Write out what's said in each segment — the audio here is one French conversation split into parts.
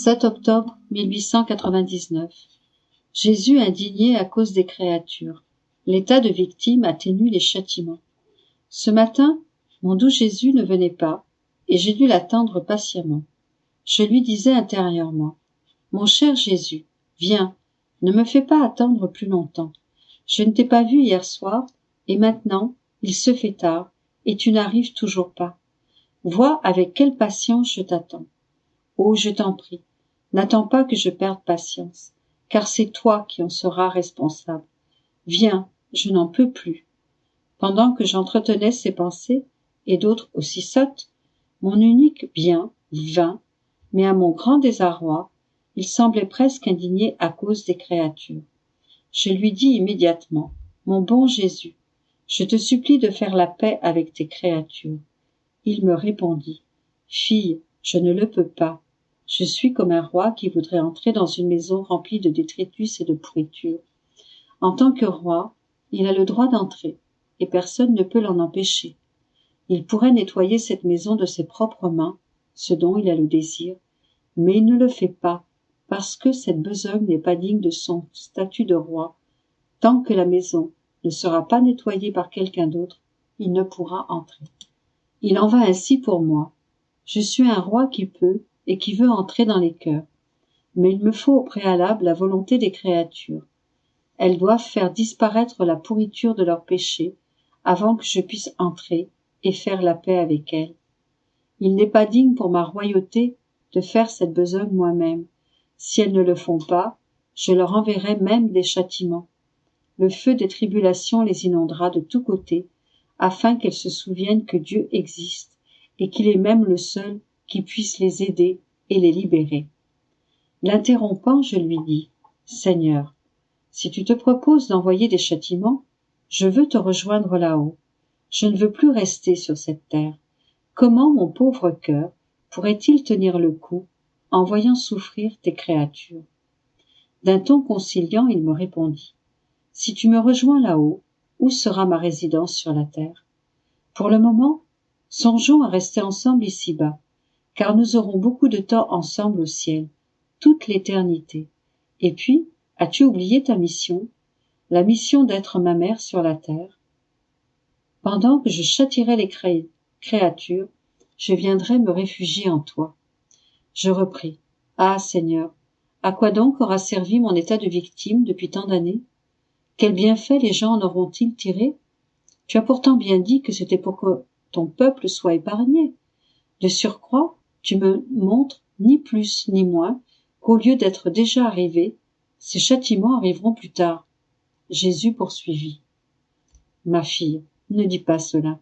7 octobre 1899. Jésus indigné à cause des créatures. L'état de victime atténue les châtiments. Ce matin, mon doux Jésus ne venait pas, et j'ai dû l'attendre patiemment. Je lui disais intérieurement, « Mon cher Jésus, viens, ne me fais pas attendre plus longtemps. Je ne t'ai pas vu hier soir, et maintenant, il se fait tard, et tu n'arrives toujours pas. Vois avec quelle patience je t'attends. Oh, je t'en prie, n'attends pas que je perde patience, car c'est toi qui en seras responsable. Viens, je n'en peux plus. » Pendant que j'entretenais ces pensées, et d'autres aussi sottes, mon unique bien vint, mais à mon grand désarroi, il semblait presque indigné à cause des créatures. Je lui dis immédiatement, « Mon bon Jésus, je te supplie de faire la paix avec tes créatures. » Il me répondit, « Fille, je ne le peux pas. Je suis comme un roi qui voudrait entrer dans une maison remplie de détritus et de pourriture. En tant que roi, il a le droit d'entrer, et personne ne peut l'en empêcher. Il pourrait nettoyer cette maison de ses propres mains, ce dont il a le désir, mais il ne le fait pas, parce que cette besogne n'est pas digne de son statut de roi. Tant que la maison ne sera pas nettoyée par quelqu'un d'autre, il ne pourra entrer. Il en va ainsi pour moi. Je suis un roi qui peut et qui veut entrer dans les cœurs. Mais il me faut au préalable la volonté des créatures. Elles doivent faire disparaître la pourriture de leurs péchés avant que je puisse entrer et faire la paix avec elles. Il n'est pas digne pour ma royauté de faire cette besogne moi-même. Si elles ne le font pas, je leur enverrai même des châtiments. Le feu des tribulations les inondera de tous côtés, afin qu'elles se souviennent que Dieu existe et qu'il est même le seul qui puisse les aider et les libérer. L'interrompant, je lui dis, « Seigneur, si tu te proposes d'envoyer des châtiments, je veux te rejoindre là-haut. Je ne veux plus rester sur cette terre. Comment mon pauvre cœur pourrait-il tenir le coup en voyant souffrir tes créatures ?» D'un ton conciliant, il me répondit, « Si tu me rejoins là-haut, où sera ma résidence sur la terre? Pour le moment, songeons à rester ensemble ici-bas, car nous aurons beaucoup de temps ensemble au ciel, toute l'éternité. Et puis, as-tu oublié ta mission, la mission d'être ma mère sur la terre? Pendant que je châtierai les créatures, je viendrai me réfugier en toi. » Je repris, « Ah, Seigneur, à quoi donc aura servi mon état de victime depuis tant d'années? Quels bienfaits les gens en auront-ils tiré? Tu as pourtant bien dit que c'était pour que ton peuple soit épargné. De surcroît, tu me montres ni plus ni moins qu'au lieu d'être déjà arrivés, ces châtiments arriveront plus tard. » Jésus poursuivit, « Ma fille, ne dis pas cela.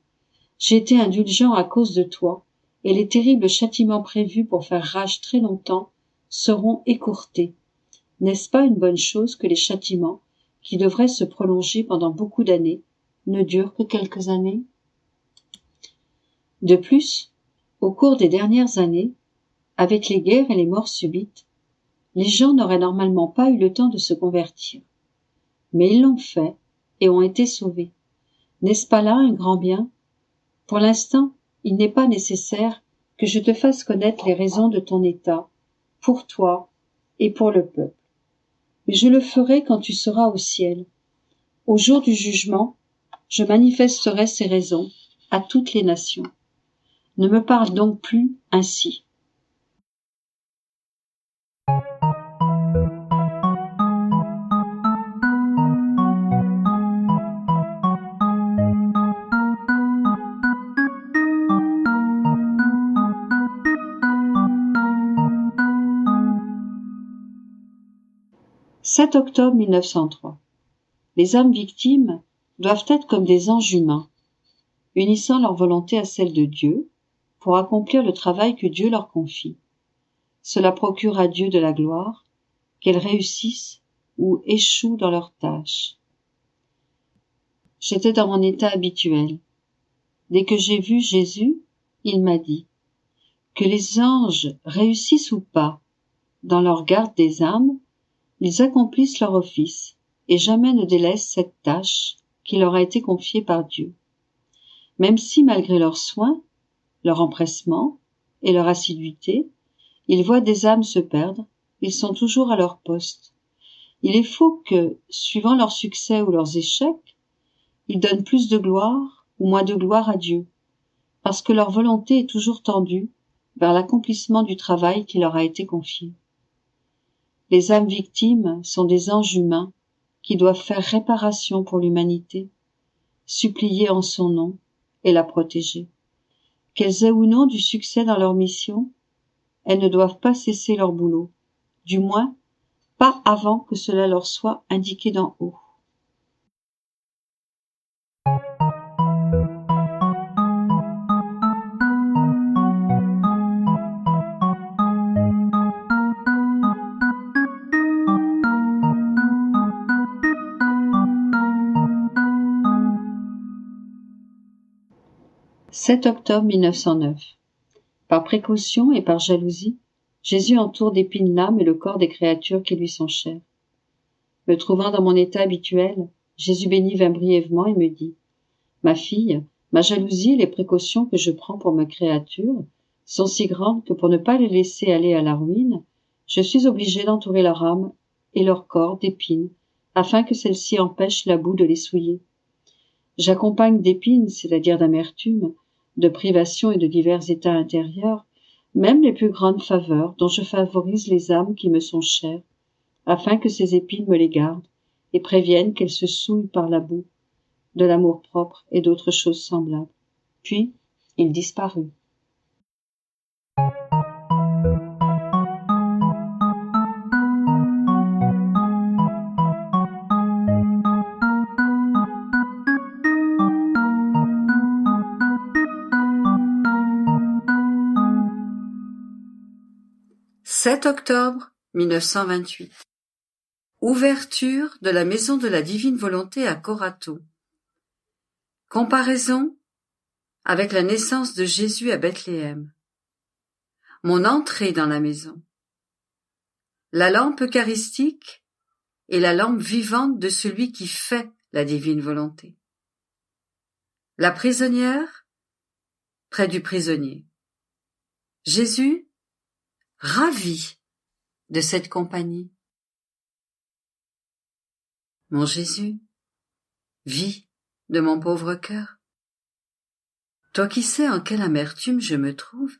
J'ai été indulgent à cause de toi, et les terribles châtiments prévus pour faire rage très longtemps seront écourtés. N'est-ce pas une bonne chose que les châtiments, qui devraient se prolonger pendant beaucoup d'années, ne durent que quelques années? De plus, au cours des dernières années, avec les guerres et les morts subites, les gens n'auraient normalement pas eu le temps de se convertir. Mais ils l'ont fait et ont été sauvés. N'est-ce pas là un grand bien? Pour l'instant, il n'est pas nécessaire que je te fasse connaître les raisons de ton état, pour toi et pour le peuple. Mais je le ferai quand tu seras au ciel. Au jour du jugement, je manifesterai ces raisons à toutes les nations. Ne me parle donc plus ainsi. » « 7 octobre 1903. Les âmes victimes doivent être comme des anges humains, unissant leur volonté à celle de Dieu pour accomplir le travail que Dieu leur confie. Cela procure à Dieu de la gloire, qu'elles réussissent ou échouent dans leurs tâches. J'étais dans mon état habituel. Dès que j'ai vu Jésus, il m'a dit, que les anges réussissent ou pas dans leur garde des âmes, ils accomplissent leur office et jamais ne délaissent cette tâche qui leur a été confiée par Dieu. Même si, malgré leurs soins, leur empressement et leur assiduité, Ils voient des âmes se perdre, ils sont toujours à leur poste. Il est faux que, suivant leurs succès ou leurs échecs, ils donnent plus de gloire ou moins de gloire à Dieu, parce que leur volonté est toujours tendue vers l'accomplissement du travail qui leur a été confié. Les âmes victimes sont des anges humains qui doivent faire réparation pour l'humanité, supplier en son nom et la protéger. Qu'elles aient ou non du succès dans leur mission, elles ne doivent pas cesser leur boulot, du moins pas avant que cela leur soit indiqué d'en haut. « 7 octobre 1909. Par précaution et par jalousie, Jésus entoure d'épines l'âme et le corps des créatures qui lui sont chères. Me trouvant dans mon état habituel, Jésus béni vint brièvement et me dit : « Ma fille, ma jalousie et les précautions que je prends pour mes créatures sont si grandes que pour ne pas les laisser aller à la ruine, je suis obligé d'entourer leur âme et leur corps d'épines, afin que celles-ci empêchent la boue de les souiller. J'accompagne d'épines, c'est-à-dire d'amertume, de privations et de divers états intérieurs, même les plus grandes faveurs dont je favorise les âmes qui me sont chères, afin que ces épines me les gardent et préviennent qu'elles se souillent par la boue de l'amour-propre et d'autres choses semblables. » Puis, il disparut. « 7 octobre 1928. Ouverture de la Maison de la Divine Volonté à Corato. Comparaison avec la naissance de Jésus à Bethléem. Mon entrée dans la maison. La lampe eucharistique est la lampe vivante de celui qui fait la divine volonté. La prisonnière près du prisonnier. Jésus, ravi de cette compagnie. Mon Jésus, vis de mon pauvre cœur. Toi qui sais en quelle amertume je me trouve,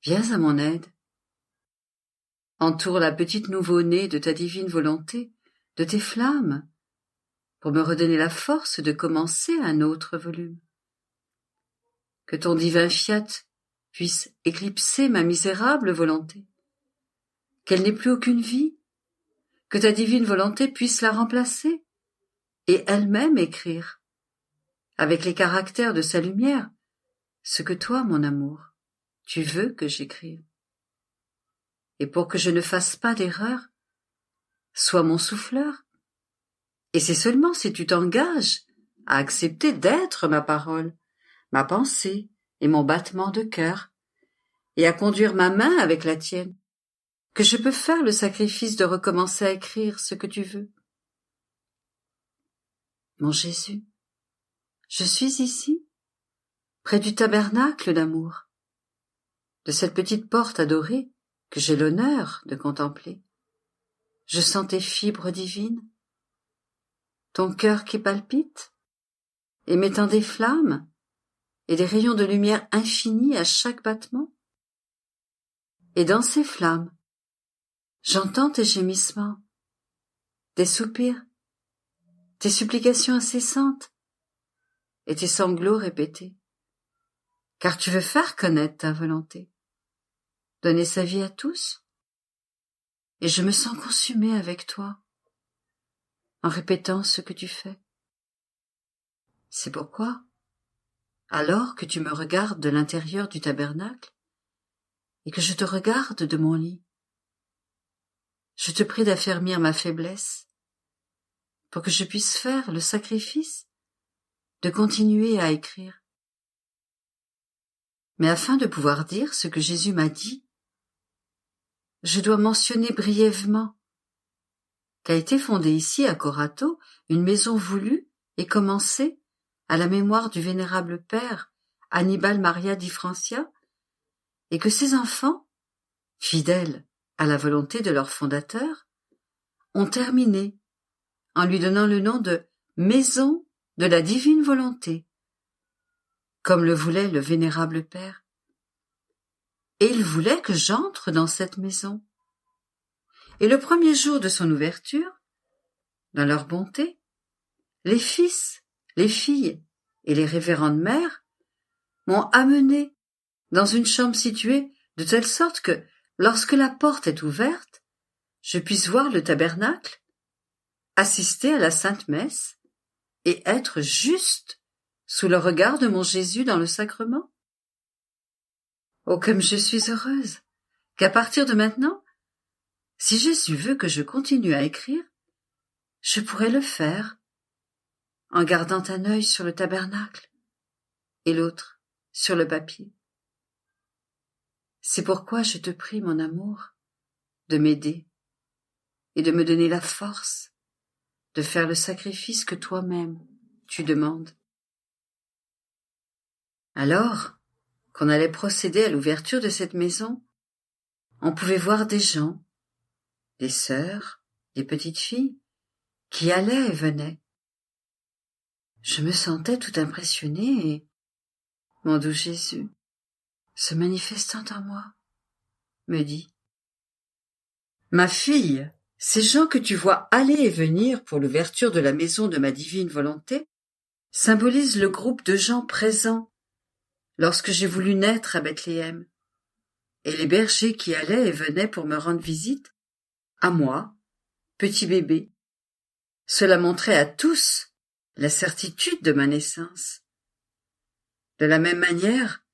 viens à mon aide. Entoure la petite nouveau-née de ta divine volonté, de tes flammes, pour me redonner la force de commencer un autre volume. Que ton divin fiat puisse éclipser ma misérable volonté, qu'elle n'ait plus aucune vie, que ta divine volonté puisse la remplacer et elle-même écrire, avec les caractères de sa lumière, ce que toi, mon amour, tu veux que j'écrive. Et pour que je ne fasse pas d'erreur, sois mon souffleur. Et c'est seulement si tu t'engages à accepter d'être ma parole, ma pensée et mon battement de cœur, et à conduire ma main avec la tienne, que je peux faire le sacrifice de recommencer à écrire ce que tu veux. Mon Jésus, je suis ici, près du tabernacle d'amour, de cette petite porte adorée que j'ai l'honneur de contempler. Je sens tes fibres divines, ton cœur qui palpite, émettant des flammes et des rayons de lumière infinie à chaque battement. Et dans ces flammes, j'entends tes gémissements, tes soupirs, tes supplications incessantes et tes sanglots répétés, car tu veux faire connaître ta volonté, donner sa vie à tous, et je me sens consumée avec toi, en répétant ce que tu fais. C'est pourquoi, alors que tu me regardes de l'intérieur du tabernacle, et que je te regarde de mon lit, je te prie d'affermir ma faiblesse, pour que je puisse faire le sacrifice de continuer à écrire. Mais afin de pouvoir dire ce que Jésus m'a dit, je dois mentionner brièvement qu'a été fondée ici à Corato une maison voulue et commencée à la mémoire du vénérable père Annibal Maria di Francia, et que ses enfants fidèles à la volonté de leur fondateur, ont terminé en lui donnant le nom de Maison de la Divine Volonté, comme le voulait le vénérable Père. Et il voulait que j'entre dans cette maison. Et le premier jour de son ouverture, dans leur bonté, les fils, les filles et les révérendes mères m'ont amené dans une chambre située de telle sorte que, lorsque la porte est ouverte, je puisse voir le tabernacle, assister à la Sainte Messe et être juste sous le regard de mon Jésus dans le sacrement. Oh, comme je suis heureuse qu'à partir de maintenant, si Jésus veut que je continue à écrire, je pourrai le faire en gardant un œil sur le tabernacle et l'autre sur le papier. C'est pourquoi je te prie, mon amour, de m'aider et de me donner la force de faire le sacrifice que toi-même tu demandes. Alors qu'on allait procéder à l'ouverture de cette maison, on pouvait voir des gens, des sœurs, des petites filles, qui allaient et venaient. Je me sentais tout impressionnée et, mon doux Jésus, se manifestant en moi, me dit: Ma fille, ces gens que tu vois aller et venir pour l'ouverture de la maison de ma divine volonté symbolisent le groupe de gens présents lorsque j'ai voulu naître à Bethléem, et les bergers qui allaient et venaient pour me rendre visite, à moi, petit bébé. Cela montrait à tous la certitude de ma naissance. De la même manière,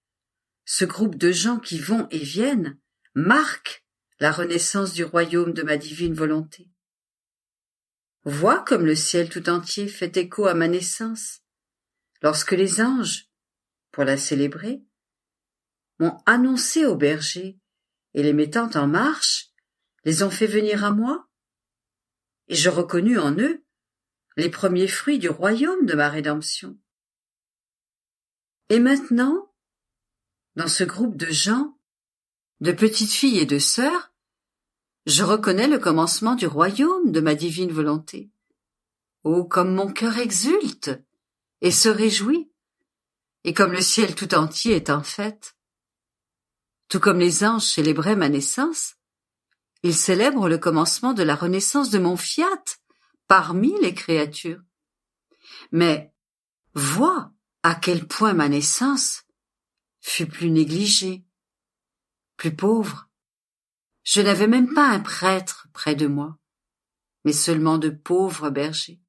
ce groupe de gens qui vont et viennent marque la renaissance du royaume de ma divine volonté. Vois comme le ciel tout entier fait écho à ma naissance, lorsque les anges, pour la célébrer, m'ont annoncé aux bergers et les mettant en marche, les ont fait venir à moi, et je reconnus en eux les premiers fruits du royaume de ma rédemption. Et maintenant, dans ce groupe de gens, de petites filles et de sœurs, je reconnais le commencement du royaume de ma divine volonté. Oh, comme mon cœur exulte et se réjouit, et comme le ciel tout entier est en fête. Tout comme les anges célébraient ma naissance, ils célèbrent le commencement de la renaissance de mon fiat parmi les créatures. Mais vois à quel point ma naissance fut plus négligée, plus pauvre. Je n'avais même pas un prêtre près de moi, mais seulement de pauvres bergers.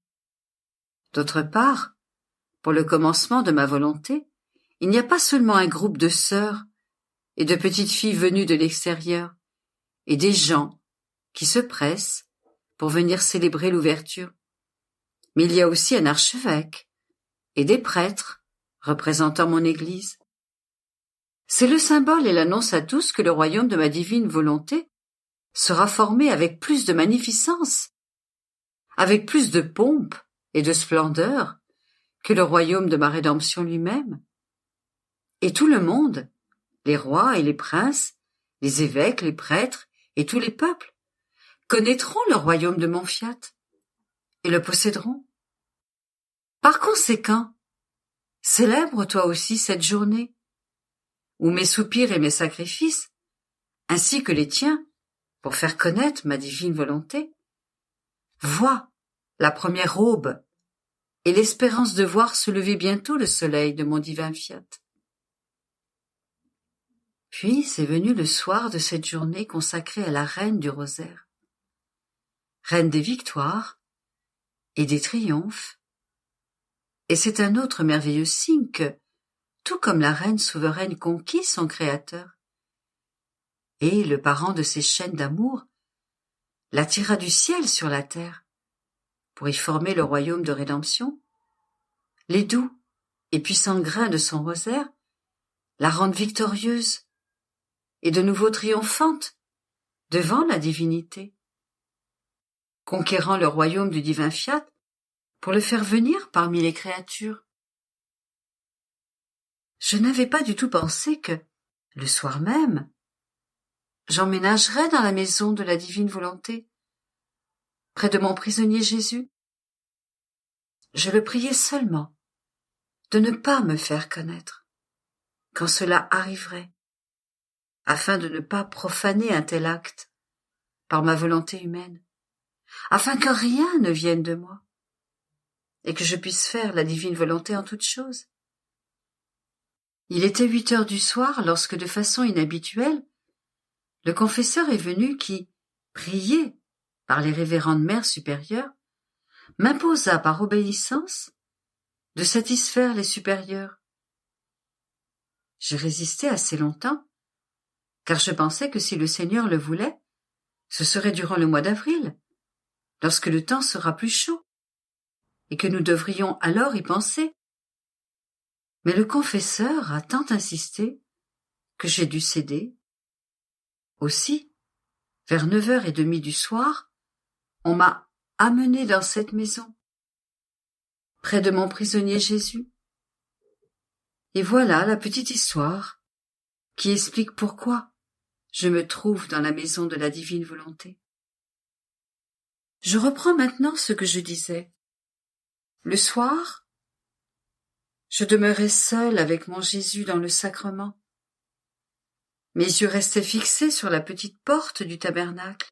D'autre part, pour le commencement de ma volonté, il n'y a pas seulement un groupe de sœurs et de petites filles venues de l'extérieur, et des gens qui se pressent pour venir célébrer l'ouverture, mais il y a aussi un archevêque et des prêtres représentant mon Église. C'est le symbole et l'annonce à tous que le royaume de ma divine volonté sera formé avec plus de magnificence, avec plus de pompe et de splendeur que le royaume de ma rédemption lui-même. Et tout le monde, les rois et les princes, les évêques, les prêtres et tous les peuples, connaîtront le royaume de mon fiat et le posséderont. Par conséquent, célèbre toi aussi cette journée, où mes soupirs et mes sacrifices, ainsi que les tiens, pour faire connaître ma divine volonté, vois la première aube et l'espérance de voir se lever bientôt le soleil de mon divin fiat. Puis c'est venu le soir de cette journée consacrée à la reine du rosaire, reine des victoires et des triomphes, et c'est un autre merveilleux signe que, tout comme la reine souveraine conquit son créateur, et le parent de ses chaînes d'amour l'attira du ciel sur la terre, pour y former le royaume de rédemption, les doux et puissants grains de son rosaire la rendent victorieuse et de nouveau triomphante devant la divinité, conquérant le royaume du divin fiat pour le faire venir parmi les créatures. Je n'avais pas du tout pensé que, le soir même, j'emménagerai dans la maison de la divine volonté, près de mon prisonnier Jésus. Je le priais seulement de ne pas me faire connaître quand cela arriverait, afin de ne pas profaner un tel acte par ma volonté humaine, afin que rien ne vienne de moi, et que je puisse faire la divine volonté en toutes choses. Il était 8 heures du soir lorsque, de façon inhabituelle, le confesseur est venu qui, prié par les révérendes mères supérieures, m'imposa par obéissance de satisfaire les supérieurs. J'ai résisté assez longtemps, car je pensais que si le Seigneur le voulait, ce serait durant le mois d'avril, lorsque le temps sera plus chaud, et que nous devrions alors y penser. Mais le confesseur a tant insisté que j'ai dû céder. Aussi, vers 9h30 du soir, on m'a amené dans cette maison, près de mon prisonnier Jésus. Et voilà la petite histoire qui explique pourquoi je me trouve dans la maison de la divine volonté. Je reprends maintenant ce que je disais. Le soir, je demeurais seule avec mon Jésus dans le sacrement. Mes yeux restaient fixés sur la petite porte du tabernacle.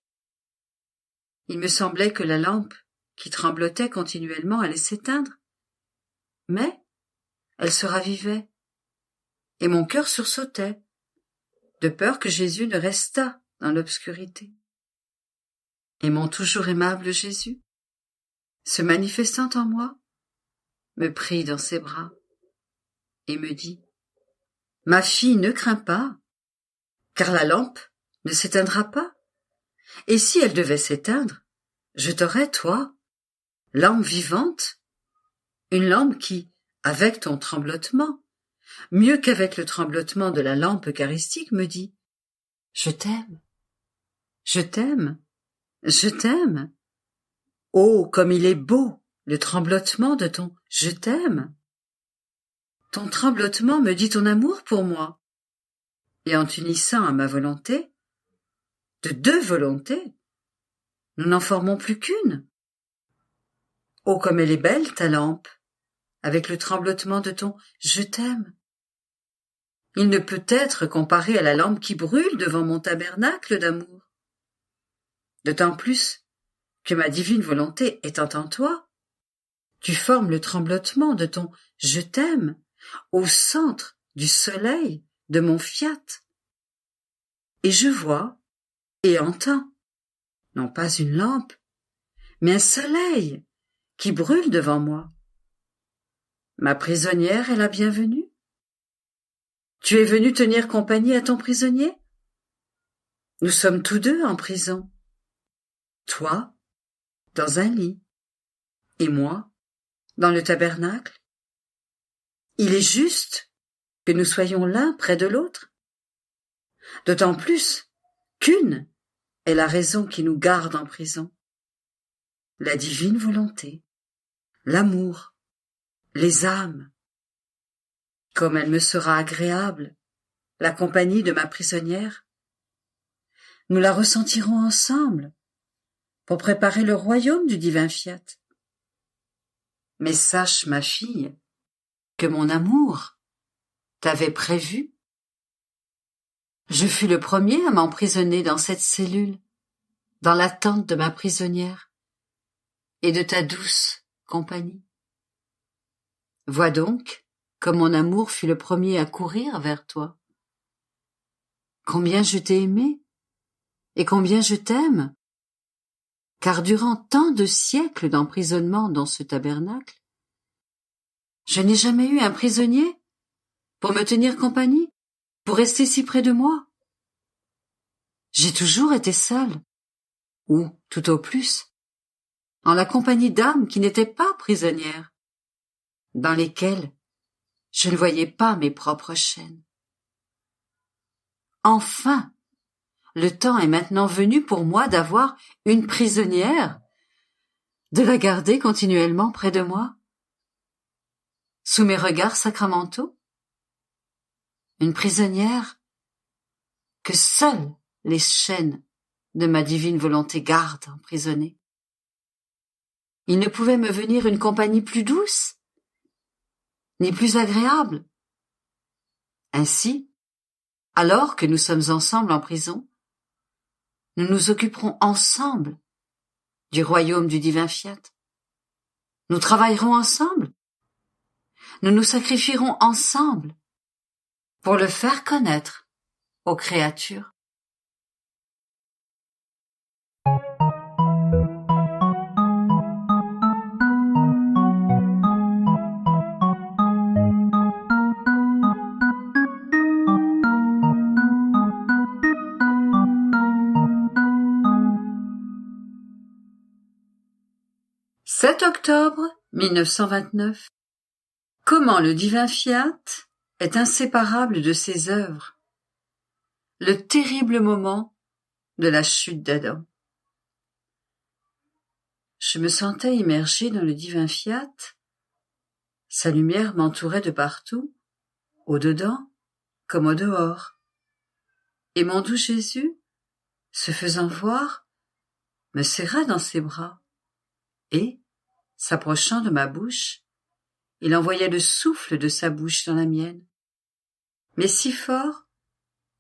Il me semblait que la lampe, qui tremblotait continuellement, allait s'éteindre. Mais elle se ravivait, et mon cœur sursautait, de peur que Jésus ne restât dans l'obscurité. Et mon toujours aimable Jésus, se manifestant en moi, me prit dans ses bras et me dit : « Ma fille, ne crains pas, car la lampe ne s'éteindra pas. Et si elle devait s'éteindre, je t'aurai, toi, lampe vivante, une lampe qui, avec ton tremblotement, mieux qu'avec le tremblotement de la lampe eucharistique, me dit : Je t'aime, je t'aime, je t'aime. Oh, comme il est beau, le tremblotement de ton « je t'aime ». Ton tremblotement me dit ton amour pour moi. Et en t'unissant à ma volonté, de 2 volontés, nous n'en formons plus qu'une. Oh, comme elle est belle, ta lampe, avec le tremblotement de ton « je t'aime ». Il ne peut être comparé à la lampe qui brûle devant mon tabernacle d'amour. D'autant plus que ma divine volonté étant en toi, tu formes le tremblotement de ton « je t'aime » au centre du soleil de mon fiat. Et je vois et entends, non pas une lampe, mais un soleil qui brûle devant moi. Ma prisonnière est la bienvenue. Tu es venu tenir compagnie à ton prisonnier ? Nous sommes tous deux en prison. Toi, dans un lit, et moi, dans le tabernacle. Il est juste que nous soyons l'un près de l'autre. D'autant plus qu'une est la raison qui nous garde en prison. La divine volonté, l'amour, les âmes. Comme elle me sera agréable, la compagnie de ma prisonnière, nous la ressentirons ensemble pour préparer le royaume du divin fiat. Mais sache, ma fille, que mon amour t'avait prévu. Je fus le premier à m'emprisonner dans cette cellule, dans l'attente de ma prisonnière et de ta douce compagnie. Vois donc comme mon amour fut le premier à courir vers toi. Combien je t'ai aimé et combien je t'aime, car durant tant de siècles d'emprisonnement dans ce tabernacle, je n'ai jamais eu un prisonnier pour me tenir compagnie, pour rester si près de moi. J'ai toujours été seule, ou, tout au plus, en la compagnie d'âmes qui n'étaient pas prisonnières, dans lesquelles je ne voyais pas mes propres chaînes. Enfin, le temps est maintenant venu pour moi d'avoir une prisonnière, de la garder continuellement près de moi, sous mes regards sacramentaux, une prisonnière que seule les chaînes de ma divine volonté gardent emprisonnée. Il ne pouvait me venir une compagnie plus douce, ni plus agréable. Ainsi, alors que nous sommes ensemble en prison, nous nous occuperons ensemble du royaume du divin fiat. Nous travaillerons ensemble. Nous nous sacrifierons ensemble pour le faire connaître aux créatures. « 7 octobre 1929. Comment le divin fiat est inséparable de ses œuvres. Le terrible moment de la chute d'Adam. Je me sentais immergé dans le divin fiat. Sa lumière m'entourait de partout, au-dedans comme au dehors. Et mon doux Jésus, se faisant voir, me serra dans ses bras et, s'approchant de ma bouche, il envoya le souffle de sa bouche dans la mienne, mais si fort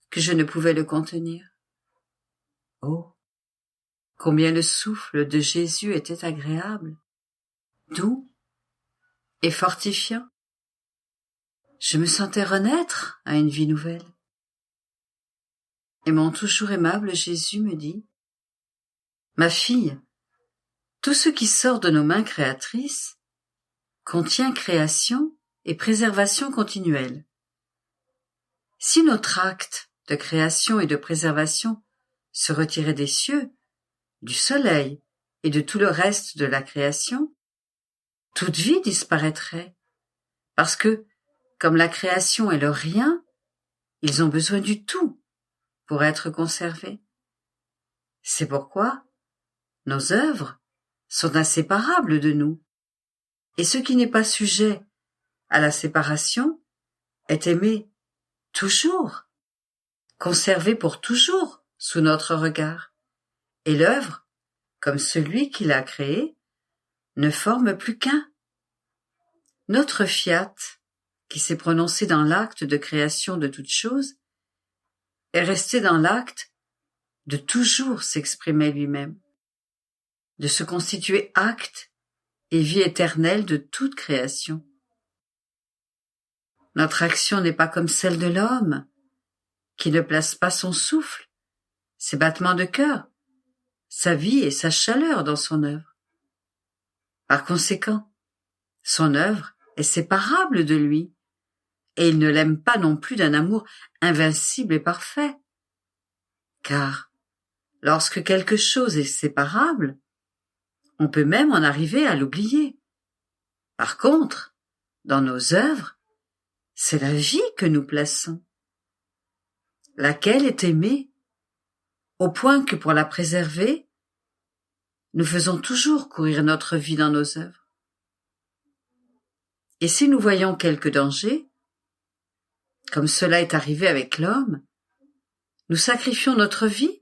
que je ne pouvais le contenir. Oh, combien le souffle de Jésus était agréable, doux et fortifiant. Je me sentais renaître à une vie nouvelle. Et mon toujours aimable Jésus me dit : « Ma fille, tout ce qui sort de nos mains créatrices contient création et préservation continuelle. Si notre acte de création et de préservation se retirait des cieux, du soleil et de tout le reste de la création, toute vie disparaîtrait, parce que, comme la création est leur rien, ils ont besoin du tout pour être conservés. C'est pourquoi nos œuvres sont inséparables de nous, et ce qui n'est pas sujet à la séparation est aimé toujours, conservé pour toujours sous notre regard, et l'œuvre, comme celui qui l'a créée, ne forme plus qu'un. Notre fiat, qui s'est prononcé dans l'acte de création de toutes choses, est resté dans l'acte de toujours s'exprimer lui-même, de se constituer acte et vie éternelle de toute création. Notre action n'est pas comme celle de l'homme, qui ne place pas son souffle, ses battements de cœur, sa vie et sa chaleur dans son œuvre. Par conséquent, son œuvre est séparable de lui, et il ne l'aime pas non plus d'un amour invincible et parfait. Car, lorsque quelque chose est séparable, on peut même en arriver à l'oublier. Par contre, dans nos œuvres, c'est la vie que nous plaçons, laquelle est aimée, au point que pour la préserver, nous faisons toujours courir notre vie dans nos œuvres. Et si nous voyons quelque danger, comme cela est arrivé avec l'homme, nous sacrifions notre vie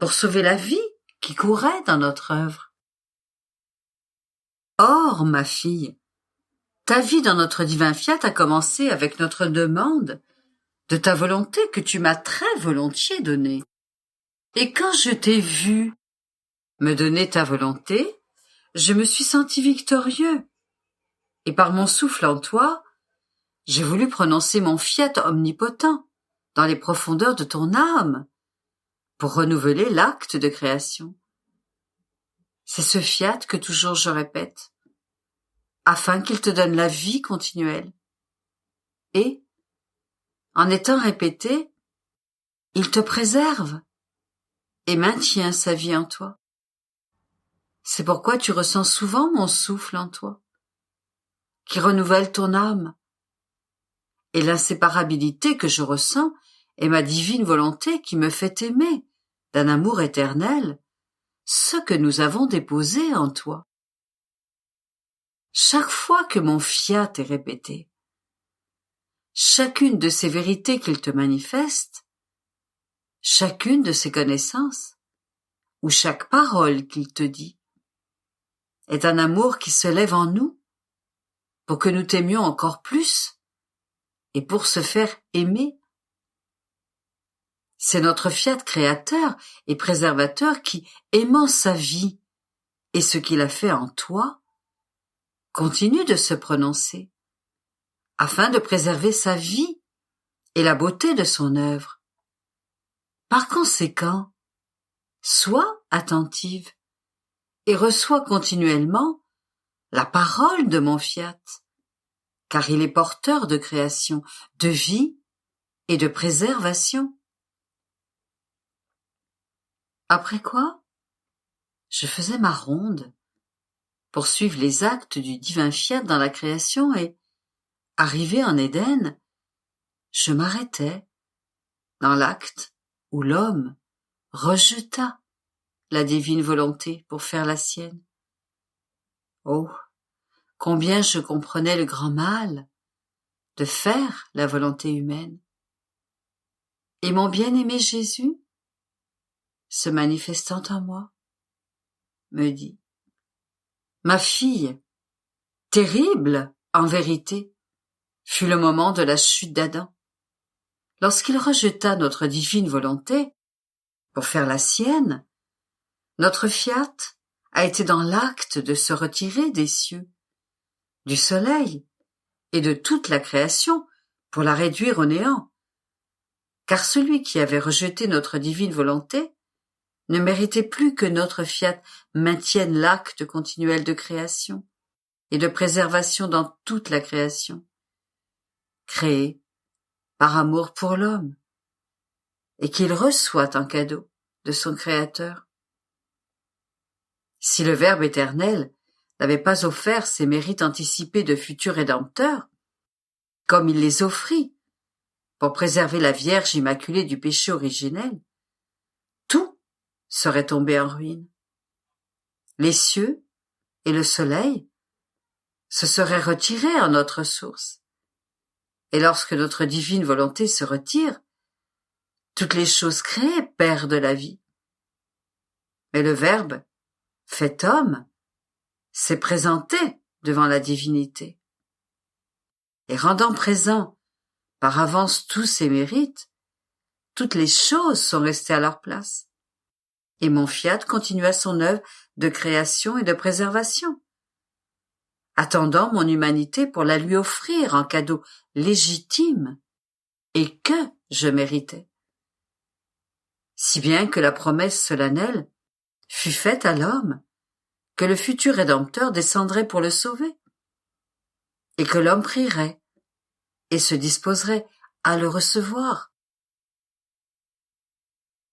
pour sauver la vie qui courait dans notre œuvre. Or, ma fille, ta vie dans notre divin fiat a commencé avec notre demande de ta volonté que tu m'as très volontiers donnée. Et quand je t'ai vu me donner ta volonté, je me suis senti victorieux. Et par mon souffle en toi, j'ai voulu prononcer mon fiat omnipotent dans les profondeurs de ton âme pour renouveler l'acte de création. C'est ce fiat que toujours je répète, afin qu'il te donne la vie continuelle. Et, en étant répété, il te préserve et maintient sa vie en toi. C'est pourquoi tu ressens souvent mon souffle en toi, qui renouvelle ton âme. Et l'inséparabilité que je ressens est ma divine volonté qui me fait aimer, d'un amour éternel, ce que nous avons déposé en toi. Chaque fois que mon fiat est répété, chacune de ces vérités qu'il te manifeste chacune de ses connaissances, ou chaque parole qu'il te dit, est un amour qui se lève en nous pour que nous t'aimions encore plus et pour se faire aimer. C'est notre fiat créateur et préservateur qui, aimant sa vie et ce qu'il a fait en toi, continue de se prononcer afin de préserver sa vie et la beauté de son œuvre. Par conséquent, sois attentive et reçois continuellement la parole de mon fiat, car il est porteur de création, de vie et de préservation. Après quoi, je faisais ma ronde pour suivre les actes du divin fiat dans la création et, arrivé en Éden, je m'arrêtais dans l'acte où l'homme rejeta la divine volonté pour faire la sienne. Oh, combien je comprenais le grand mal de faire la volonté humaine. Et mon bien-aimé Jésus, se manifestant en moi, me dit: Ma fille, terrible, en vérité, fut le moment de la chute d'Adam. Lorsqu'il rejeta notre divine volonté pour faire la sienne, notre fiat a été dans l'acte de se retirer des cieux, du soleil et de toute la création pour la réduire au néant. Car celui qui avait rejeté notre divine volonté ne méritait plus que notre fiat maintienne l'acte continuel de création et de préservation dans toute la création, créée par amour pour l'homme, et qu'il reçoit en cadeau de son Créateur. Si le Verbe éternel n'avait pas offert ses mérites anticipés de futur Rédempteur, comme il les offrit pour préserver la Vierge immaculée du péché originel, tout serait tombé en ruine. Les cieux et le soleil se seraient retirés en notre source. Et lorsque notre divine volonté se retire, toutes les choses créées perdent la vie. Mais le Verbe, fait homme, s'est présenté devant la divinité. Et rendant présent par avance tous ses mérites, toutes les choses sont restées à leur place. Et mon fiat continua son œuvre de création et de préservation, attendant mon humanité pour la lui offrir en cadeau légitime et que je méritais. Si bien que la promesse solennelle fut faite à l'homme que le futur Rédempteur descendrait pour le sauver, et que l'homme prierait et se disposerait à le recevoir.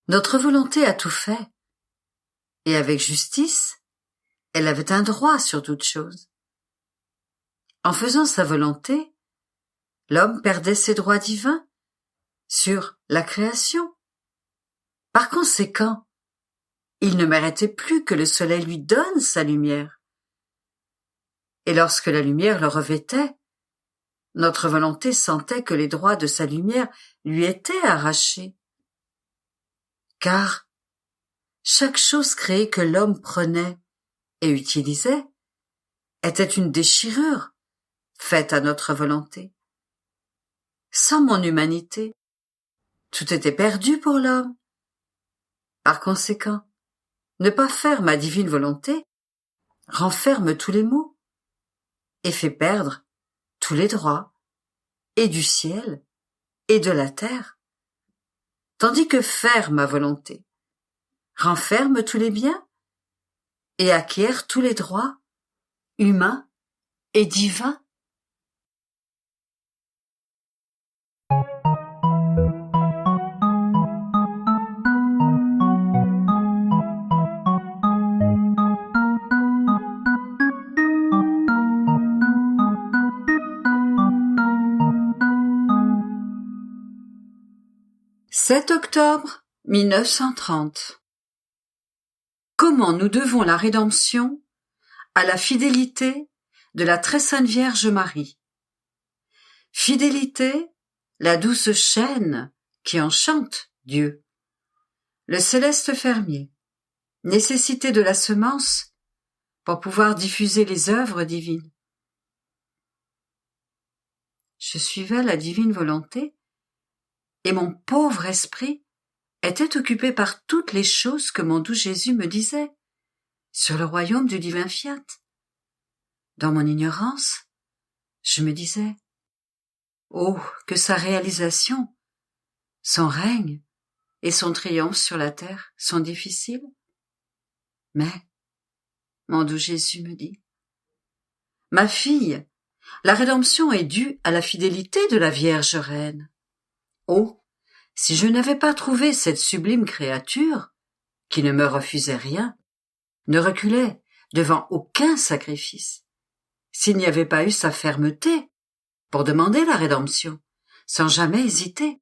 Notre volonté a tout fait, et avec justice, elle avait un droit sur toute chose. En faisant sa volonté, l'homme perdait ses droits divins sur la création. Par conséquent, il ne méritait plus que le soleil lui donne sa lumière. Et lorsque la lumière le revêtait, notre volonté sentait que les droits de sa lumière lui étaient arrachés. Car chaque chose créée que l'homme prenait et utilisait était une déchirure faite à notre volonté. Sans mon humanité, tout était perdu pour l'homme. Par conséquent, ne pas faire ma divine volonté renferme tous les maux et fait perdre tous les droits, et du ciel, et de la terre, tandis que faire ma volonté renferme tous les biens et acquiert tous les droits, humains et divins. « 7 octobre 1930. Comment nous devons la rédemption à la fidélité de la très sainte Vierge Marie. Fidélité, la douce chaîne qui enchante Dieu. Le céleste fermier, nécessité de la semence pour pouvoir diffuser les œuvres divines. Je suivais la divine volonté et mon pauvre esprit était occupé par toutes les choses que mon doux Jésus me disait sur le royaume du divin fiat. Dans mon ignorance, je me disais, oh, que sa réalisation, son règne et son triomphe sur la terre sont difficiles. Mais, mon doux Jésus me dit, ma fille, la rédemption est due à la fidélité de la Vierge Reine. Oh, si je n'avais pas trouvé cette sublime créature, qui ne me refusait rien, ne reculait devant aucun sacrifice, s'il n'y avait pas eu sa fermeté pour demander la rédemption, sans jamais hésiter,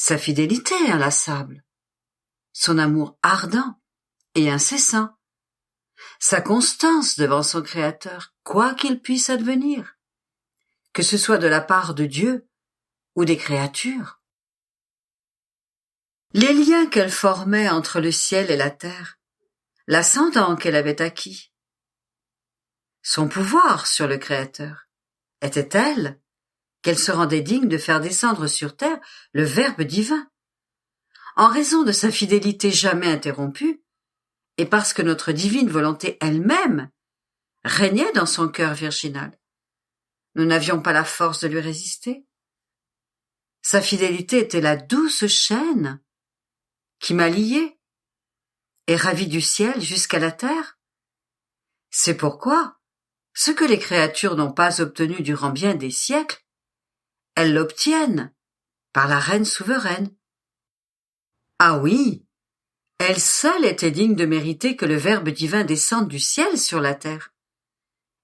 sa fidélité inlassable, son amour ardent et incessant, sa constance devant son Créateur, quoi qu'il puisse advenir, que ce soit de la part de Dieu ou des créatures. Les liens qu'elle formait entre le ciel et la terre, l'ascendant qu'elle avait acquis, son pouvoir sur le Créateur, était tel qu'elle se rendait digne de faire descendre sur terre le Verbe divin, en raison de sa fidélité jamais interrompue, et parce que notre divine volonté elle-même régnait dans son cœur virginal. Nous n'avions pas la force de lui résister. Sa fidélité était la douce chaîne qui m'a lié et ravi du ciel jusqu'à la terre. C'est pourquoi, ce que les créatures n'ont pas obtenu durant bien des siècles, elles l'obtiennent par la reine souveraine. Ah oui, elle seule était digne de mériter que le Verbe divin descende du ciel sur la terre,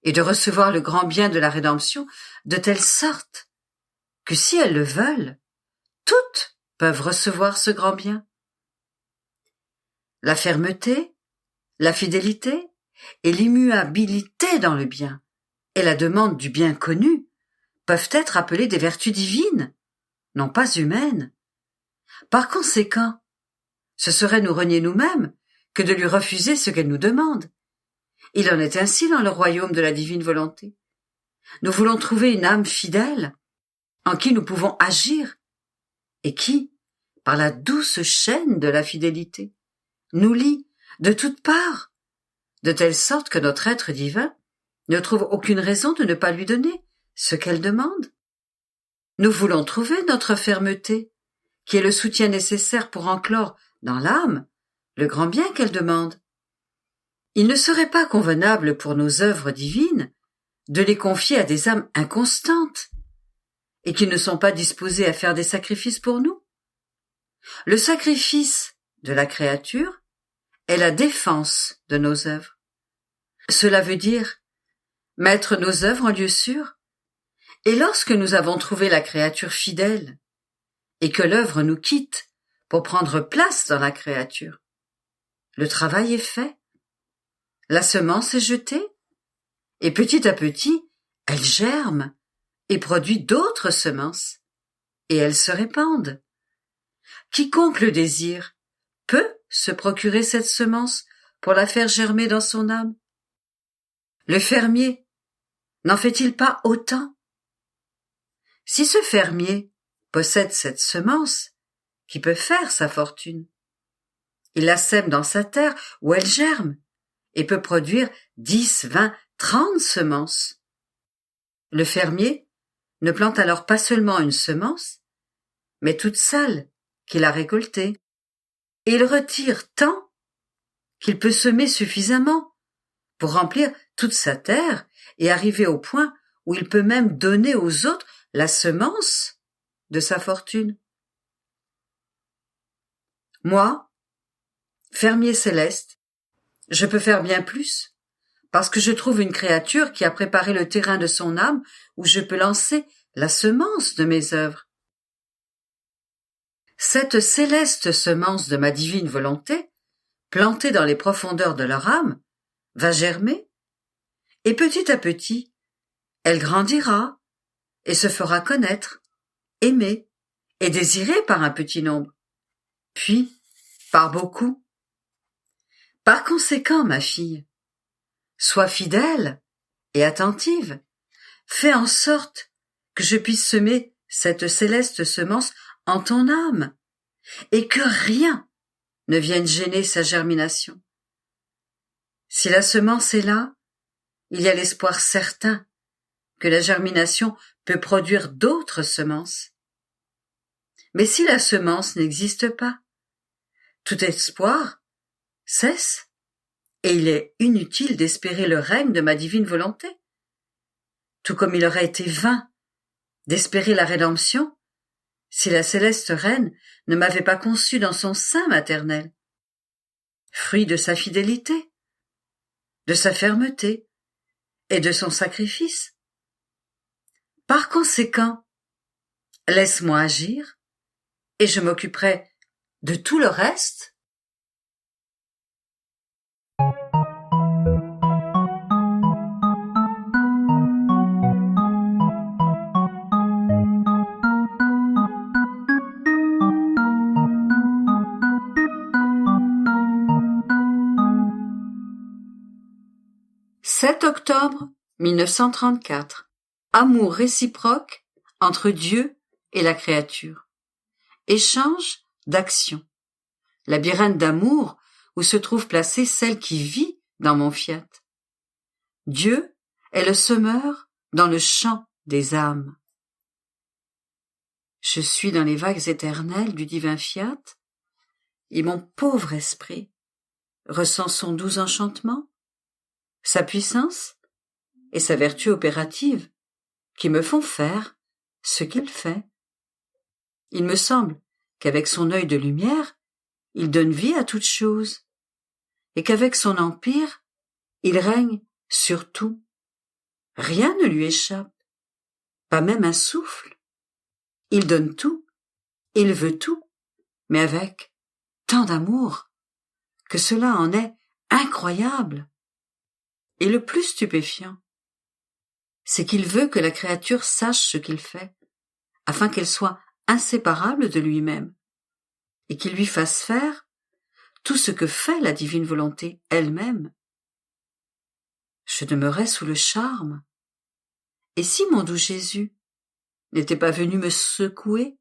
et de recevoir le grand bien de la rédemption de telle sorte que si elles le veulent, toutes peuvent recevoir ce grand bien. La fermeté, la fidélité et l'immuabilité dans le bien et la demande du bien connu peuvent être appelées des vertus divines, non pas humaines. Par conséquent, ce serait nous renier nous-mêmes que de lui refuser ce qu'elle nous demande. Il en est ainsi dans le royaume de la divine volonté. Nous voulons trouver une âme fidèle en qui nous pouvons agir et qui, par la douce chaîne de la fidélité, nous lie de toutes parts, de telle sorte que notre être divin ne trouve aucune raison de ne pas lui donner ce qu'elle demande. Nous voulons trouver notre fermeté, qui est le soutien nécessaire pour enclore dans l'âme le grand bien qu'elle demande. Il ne serait pas convenable pour nos œuvres divines de les confier à des âmes inconstantes et qui ne sont pas disposées à faire des sacrifices pour nous. Le sacrifice de la créature est la défense de nos œuvres. Cela veut dire mettre nos œuvres en lieu sûr, et lorsque nous avons trouvé la créature fidèle et que l'œuvre nous quitte pour prendre place dans la créature, le travail est fait, la semence est jetée, et petit à petit, elle germe et produit d'autres semences, et elles se répandent. Quiconque le désire peut se procurer cette semence pour la faire germer dans son âme. Le fermier n'en fait-il pas autant? Si ce fermier possède cette semence qui peut faire sa fortune, il la sème dans sa terre où elle germe et peut produire 10, 20, 30 semences. Le fermier ne plante alors pas seulement une semence, mais toute celle qu'il a récoltée, et il retire tant qu'il peut semer suffisamment pour remplir toute sa terre et arriver au point où il peut même donner aux autres la semence de sa fortune. Moi, fermier céleste, je peux faire bien plus, parce que je trouve une créature qui a préparé le terrain de son âme où je peux lancer la semence de mes œuvres. Cette céleste semence de ma divine volonté, plantée dans les profondeurs de leur âme, va germer, et petit à petit, elle grandira et se fera connaître, aimée et désirée par un petit nombre. Puis, par beaucoup. Par conséquent, ma fille, sois fidèle et attentive. Fais en sorte que je puisse semer cette céleste semence en ton âme et que rien ne vienne gêner sa germination. Si la semence est là, il y a l'espoir certain que la germination peut produire d'autres semences. Mais si la semence n'existe pas, tout espoir cesse et il est inutile d'espérer le règne de ma divine volonté. Tout comme il aurait été vain d'espérer la rédemption si la céleste reine ne m'avait pas conçu dans son sein maternel, fruit de sa fidélité, de sa fermeté et de son sacrifice. Par conséquent, laisse-moi agir et je m'occuperai de tout le reste. « 7 octobre 1934. Amour réciproque entre Dieu et la créature. Échange d'actions. Labyrinthe d'amour où se trouve placée celle qui vit dans mon fiat. Dieu est le semeur dans le champ des âmes. Je suis dans les vagues éternelles du divin fiat, et mon pauvre esprit ressent son doux enchantement, sa puissance et sa vertu opérative qui me font faire ce qu'il fait. Il me semble qu'avec son œil de lumière, il donne vie à toute chose, et qu'avec son empire, il règne sur tout. Rien ne lui échappe, pas même un souffle. Il donne tout, il veut tout, mais avec tant d'amour que cela en est incroyable. Et le plus stupéfiant, c'est qu'il veut que la créature sache ce qu'il fait, afin qu'elle soit inséparable de lui-même, et qu'il lui fasse faire tout ce que fait la divine volonté elle-même. Je demeurais sous le charme. Et si mon doux Jésus n'était pas venu me secouer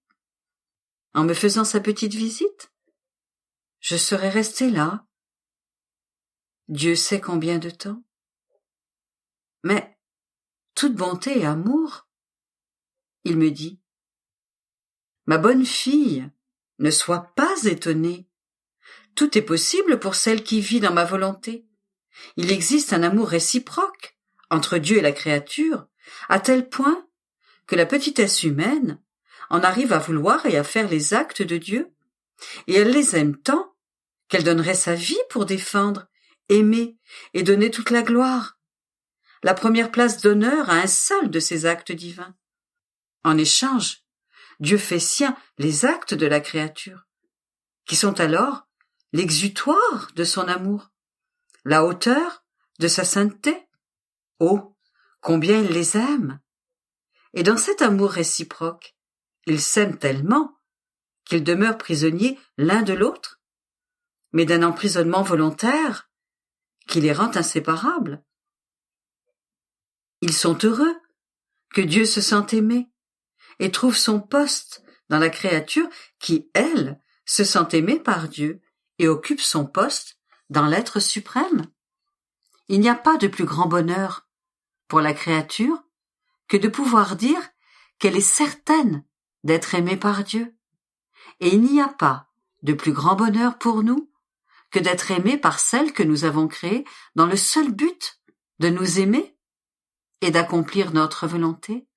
en me faisant sa petite visite, je serais restée là, Dieu sait combien de temps. Mais toute bonté et amour, il me dit, ma bonne fille, ne sois pas étonnée. Tout est possible pour celle qui vit dans ma volonté. Il existe un amour réciproque entre Dieu et la créature, à tel point que la petitesse humaine en arrive à vouloir et à faire les actes de Dieu, et elle les aime tant qu'elle donnerait sa vie pour défendre, aimer et donner toute la gloire, la première place d'honneur à un seul de ces actes divins. En échange, Dieu fait sien les actes de la créature, qui sont alors l'exutoire de son amour, la hauteur de sa sainteté. Oh, combien il les aime! Et dans cet amour réciproque, ils s'aiment tellement qu'ils demeurent prisonniers l'un de l'autre, mais d'un emprisonnement volontaire qui les rend inséparables. Ils sont heureux que Dieu se sente aimé et trouve son poste dans la créature qui, elle, se sent aimée par Dieu et occupe son poste dans l'être suprême. Il n'y a pas de plus grand bonheur pour la créature que de pouvoir dire qu'elle est certaine d'être aimée par Dieu. Et il n'y a pas de plus grand bonheur pour nous que d'être aimés par celle que nous avons créée dans le seul but de nous aimer et d'accomplir notre volonté.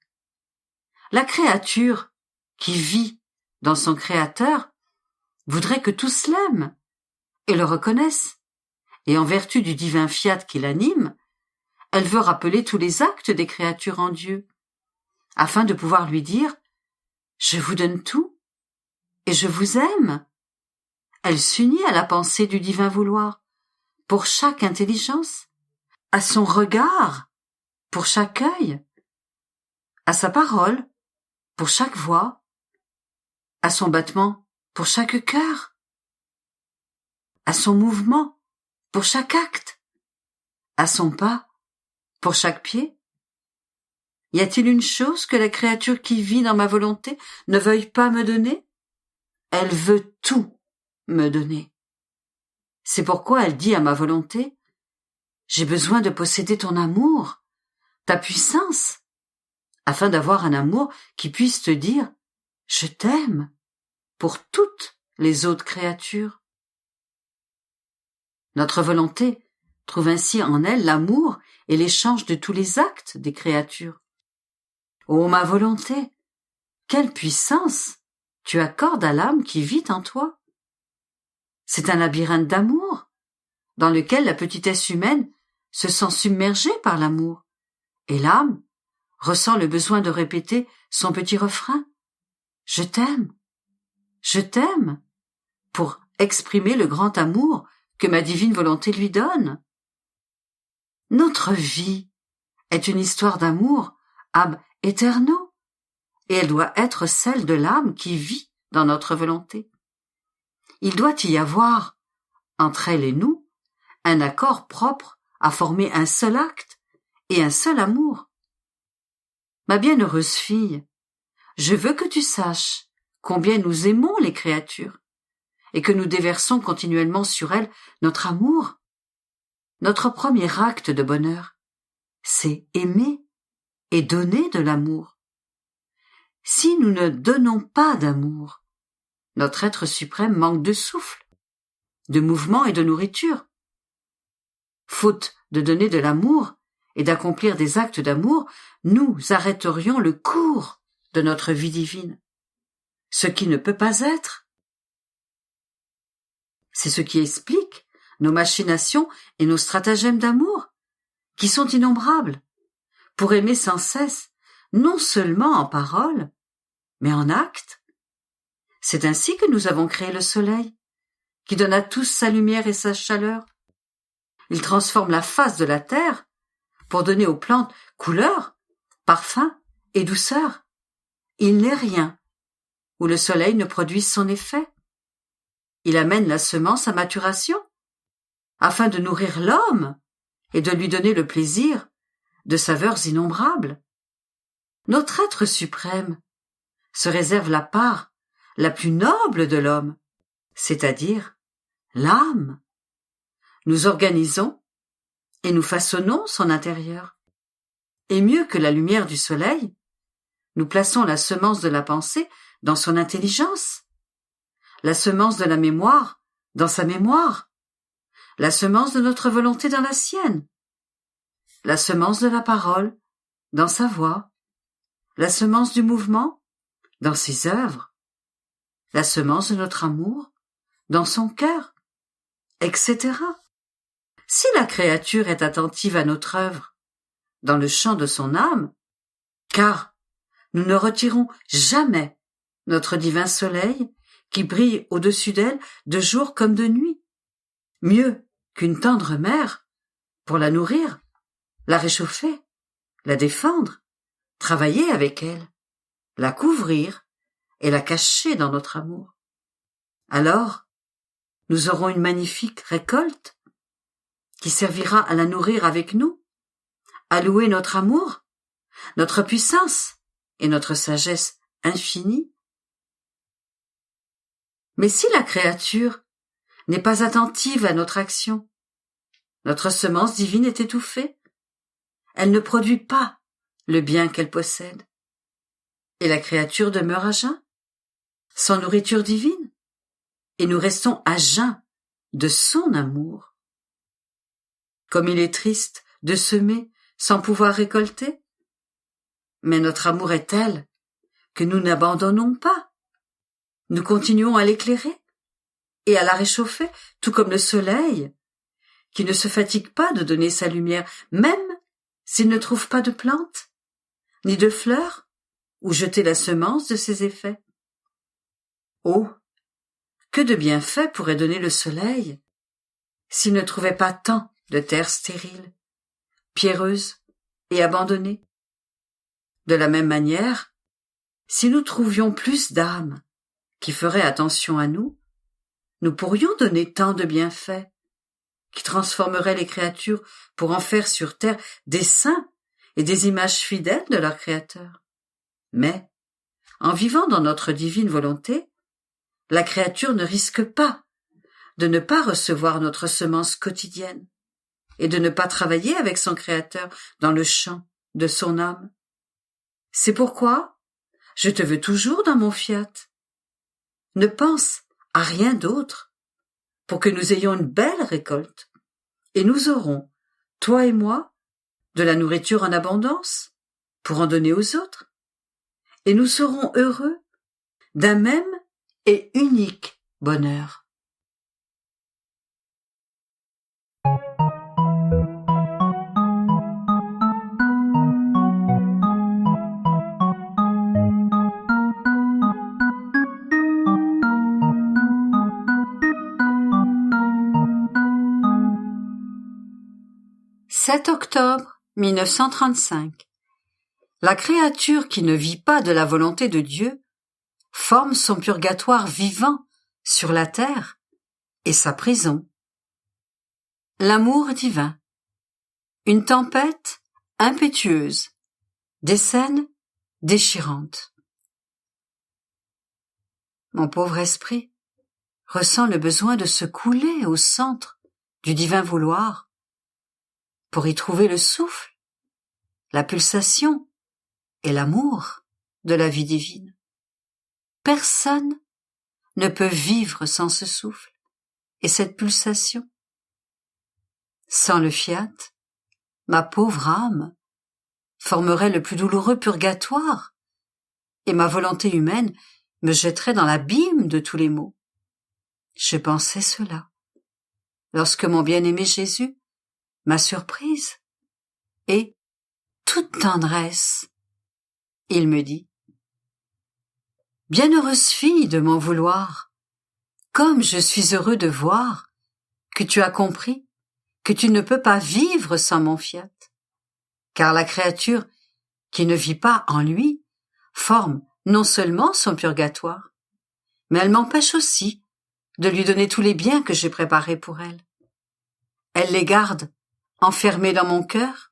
La créature qui vit dans son Créateur voudrait que tous l'aiment et le reconnaissent, et en vertu du divin fiat qui l'anime, elle veut rappeler tous les actes des créatures en Dieu, afin de pouvoir lui dire « Je vous donne tout, et je vous aime ». Elle s'unit à la pensée du divin vouloir, pour chaque intelligence, à son regard, pour chaque œil, à sa parole, pour chaque voix, à son battement, pour chaque cœur. à son mouvement, pour chaque acte, à son pas, pour chaque pied? Y a-t-il une chose que la créature qui vit dans ma volonté ne veuille pas me donner? Elle veut tout me donner. C'est pourquoi elle dit à ma volonté, j'ai besoin de posséder ton amour, ta puissance, afin d'avoir un amour qui puisse te dire « je t'aime » pour toutes les autres créatures. Notre volonté trouve ainsi en elle l'amour et l'échange de tous les actes des créatures. Ô ma volonté, quelle puissance tu accordes à l'âme qui vit en toi! C'est un labyrinthe d'amour, dans lequel la petitesse humaine se sent submergée par l'amour, et l'âme ressent le besoin de répéter son petit refrain « je t'aime », pour exprimer le grand amour que ma divine volonté lui donne. Notre vie est une histoire d'amour ab aeterno, et elle doit être celle de l'âme qui vit dans notre volonté. Il doit y avoir, entre elle et nous, un accord propre à former un seul acte et un seul amour. Ma bienheureuse fille, je veux que tu saches combien nous aimons les créatures et que nous déversons continuellement sur elles notre amour. Notre premier acte de bonheur, c'est aimer et donner de l'amour. Si nous ne donnons pas d'amour, notre être suprême manque de souffle, de mouvement et de nourriture. Faute de donner de l'amour et d'accomplir des actes d'amour, nous arrêterions le cours de notre vie divine, ce qui ne peut pas être. C'est ce qui explique nos machinations et nos stratagèmes d'amour, qui sont innombrables, pour aimer sans cesse, non seulement en parole, mais en acte. C'est ainsi que nous avons créé le soleil, qui donne à tous sa lumière et sa chaleur. Il transforme la face de la terre pour donner aux plantes couleur, parfum et douceur. Il n'est rien où le soleil ne produise son effet. Il amène la semence à maturation, afin de nourrir l'homme et de lui donner le plaisir de saveurs innombrables. Notre être suprême se réserve la part la plus noble de l'homme, c'est-à-dire l'âme. Nous organisons et nous façonnons son intérieur. Et mieux que la lumière du soleil, nous plaçons la semence de la pensée dans son intelligence, la semence de la mémoire dans sa mémoire, la semence de notre volonté dans la sienne, la semence de la parole dans sa voix, la semence du mouvement dans ses œuvres, la semence de notre amour dans son cœur, etc. Si la créature est attentive à notre œuvre, dans le champ de son âme, car nous ne retirons jamais notre divin soleil qui brille au-dessus d'elle de jour comme de nuit, mieux qu'une tendre mère, pour la nourrir, la réchauffer, la défendre, travailler avec elle, la couvrir et la cacher dans notre amour. Alors, nous aurons une magnifique récolte qui servira à la nourrir avec nous, à louer notre amour, notre puissance et notre sagesse infinie. Mais si la créature n'est pas attentive à notre action, notre semence divine est étouffée. Elle ne produit pas le bien qu'elle possède. Et la créature demeure à jeun, sans nourriture divine, et nous restons à jeun de son amour. Comme il est triste de semer sans pouvoir récolter, mais notre amour est tel que nous n'abandonnons pas. Nous continuons à l'éclairer et à la réchauffer, tout comme le soleil, qui ne se fatigue pas de donner sa lumière, même s'il ne trouve pas de plantes, ni de fleurs, où jeter la semence de ses effets. Oh, que de bienfaits pourrait donner le soleil, s'il ne trouvait pas tant de terres stériles, pierreuses et abandonnées. De la même manière, si nous trouvions plus d'âmes qui feraient attention à nous nous pourrions donner tant de bienfaits qui transformeraient les créatures pour en faire sur terre des saints et des images fidèles de leur Créateur. Mais, en vivant dans notre divine volonté, la créature ne risque pas de ne pas recevoir notre semence quotidienne et de ne pas travailler avec son Créateur dans le champ de son âme. C'est pourquoi je te veux toujours dans mon fiat. Ne pense à rien d'autre pour que nous ayons une belle récolte et nous aurons, toi et moi, de la nourriture en abondance pour en donner aux autres et nous serons heureux d'un même et unique bonheur. « 7 octobre 1935. La créature qui ne vit pas de la volonté de Dieu forme son purgatoire vivant sur la terre et sa prison. L'amour divin. Une tempête impétueuse, des scènes déchirantes. Mon pauvre esprit ressent le besoin de se couler au centre du divin vouloir pour y trouver le souffle, la pulsation et l'amour de la vie divine. Personne ne peut vivre sans ce souffle et cette pulsation. Sans le fiat, ma pauvre âme formerait le plus douloureux purgatoire et ma volonté humaine me jetterait dans l'abîme de tous les maux. Je pensais cela lorsque mon bien-aimé Jésus m'a surprise et, toute tendresse, il me dit: « Bienheureuse fille de mon vouloir, comme je suis heureux de voir que tu as compris que tu ne peux pas vivre sans mon fiat, car la créature qui ne vit pas en lui forme non seulement son purgatoire, mais elle m'empêche aussi de lui donner tous les biens que j'ai préparés pour elle. Elle les garde enfermés dans mon cœur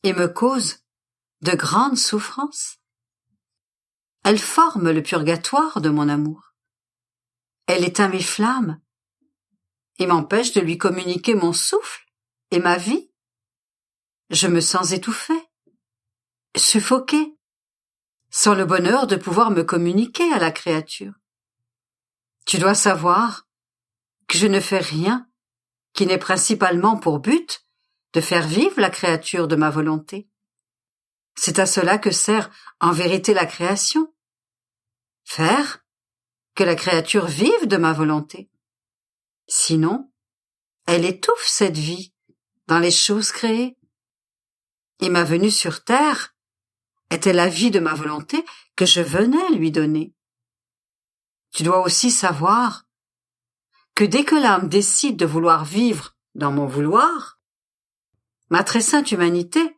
et me cause de grandes souffrances. Elle forme le purgatoire de mon amour. Elle éteint mes flammes et m'empêche de lui communiquer mon souffle et ma vie. Je me sens étouffée, suffoquée, sans le bonheur de pouvoir me communiquer à la créature. Tu dois savoir que je ne fais rien qui n'ait principalement pour but de faire vivre la créature de ma volonté. C'est à cela que sert en vérité la création. Faire que la créature vive de ma volonté. Sinon, elle étouffe cette vie dans les choses créées. Et ma venue sur terre était la vie de ma volonté que je venais lui donner. Tu dois aussi savoir que dès que l'âme décide de vouloir vivre dans mon vouloir, ma très sainte humanité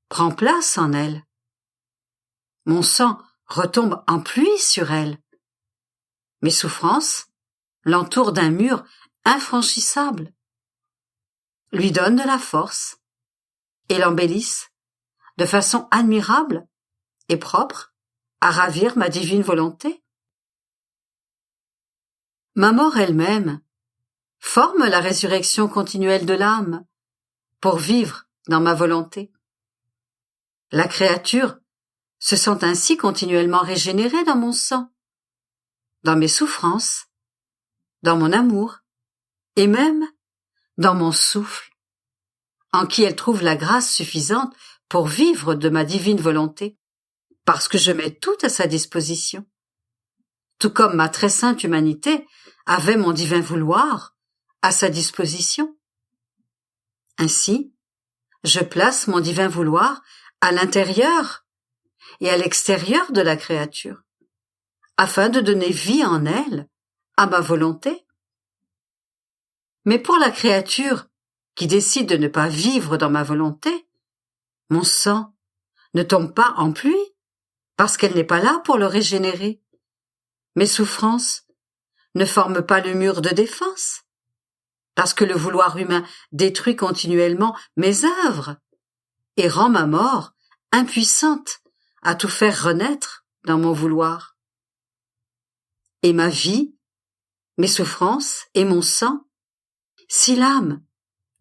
prend place en elle. Mon sang retombe en pluie sur elle. Mes souffrances l'entourent d'un mur infranchissable, lui donnent de la force et l'embellissent de façon admirable et propre à ravir ma divine volonté. Ma mort elle-même forme la résurrection continuelle de l'âme pour vivre dans ma volonté. La créature se sent ainsi continuellement régénérée dans mon sang, dans mes souffrances, dans mon amour et même dans mon souffle, en qui elle trouve la grâce suffisante pour vivre de ma divine volonté, parce que je mets tout à sa disposition. Tout comme ma très sainte humanité avait mon divin vouloir à sa disposition. Ainsi, je place mon divin vouloir à l'intérieur et à l'extérieur de la créature, afin de donner vie en elle à ma volonté. Mais pour la créature qui décide de ne pas vivre dans ma volonté, mon sang ne tombe pas en pluie parce qu'elle n'est pas là pour le régénérer. Mes souffrances ne forme pas le mur de défense, parce que le vouloir humain détruit continuellement mes œuvres et rend ma mort impuissante à tout faire renaître dans mon vouloir. Et ma vie, mes souffrances et mon sang, si l'âme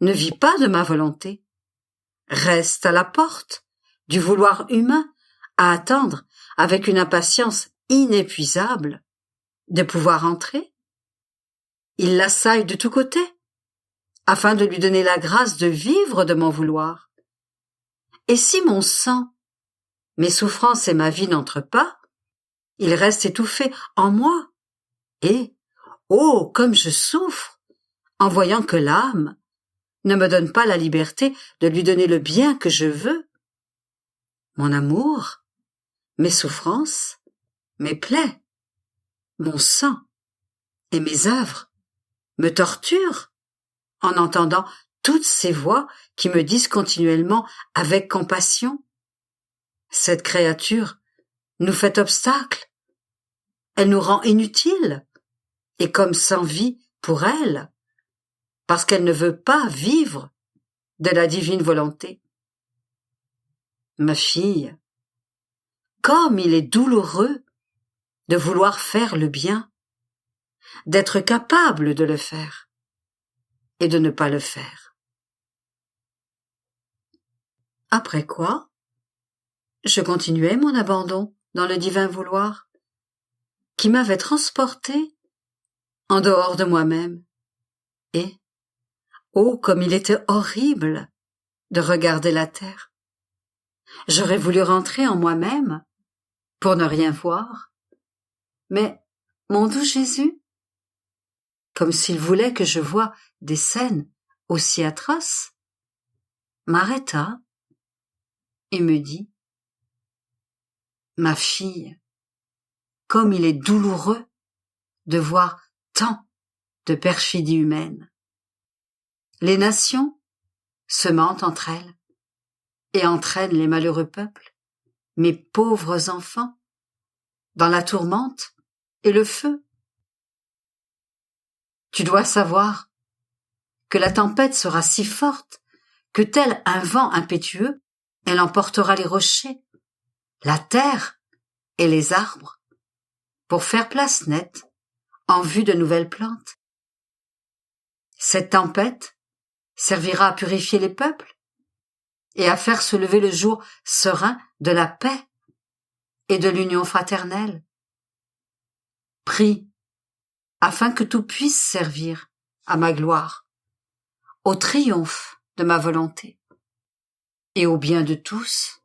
ne vit pas de ma volonté, reste à la porte du vouloir humain à attendre avec une impatience inépuisable de pouvoir entrer. Il l'assaille de tous côtés, afin de lui donner la grâce de vivre de mon vouloir. Et si mon sang, mes souffrances et ma vie n'entrent pas, il reste étouffé en moi. Et, oh, comme je souffre, en voyant que l'âme ne me donne pas la liberté de lui donner le bien que je veux. Mon amour, mes souffrances, mes plaies, mon sang et mes œuvres me torturent en entendant toutes ces voix qui me disent continuellement avec compassion: cette créature nous fait obstacle, elle nous rend inutiles et comme sans vie pour elle, parce qu'elle ne veut pas vivre de la divine volonté. Ma fille, comme il est douloureux de vouloir faire le bien, d'être capable de le faire et de ne pas le faire. Après quoi, je continuais mon abandon dans le divin vouloir, qui m'avait transporté en dehors de moi-même. Et, oh, comme il était horrible de regarder la terre. J'aurais voulu rentrer en moi-même pour ne rien voir. Mais mon doux Jésus, comme s'il voulait que je voie des scènes aussi atroces, m'arrêta et me dit: ma fille, comme il est douloureux de voir tant de perfidie humaine. Les nations se mentent entre elles et entraînent les malheureux peuples, mes pauvres enfants, dans la tourmente et le feu. Tu dois savoir que la tempête sera si forte que tel un vent impétueux, elle emportera les rochers, la terre et les arbres pour faire place nette en vue de nouvelles plantes. Cette tempête servira à purifier les peuples et à faire se lever le jour serein de la paix et de l'union fraternelle. Prie afin que tout puisse servir à ma gloire, au triomphe de ma volonté et au bien de tous.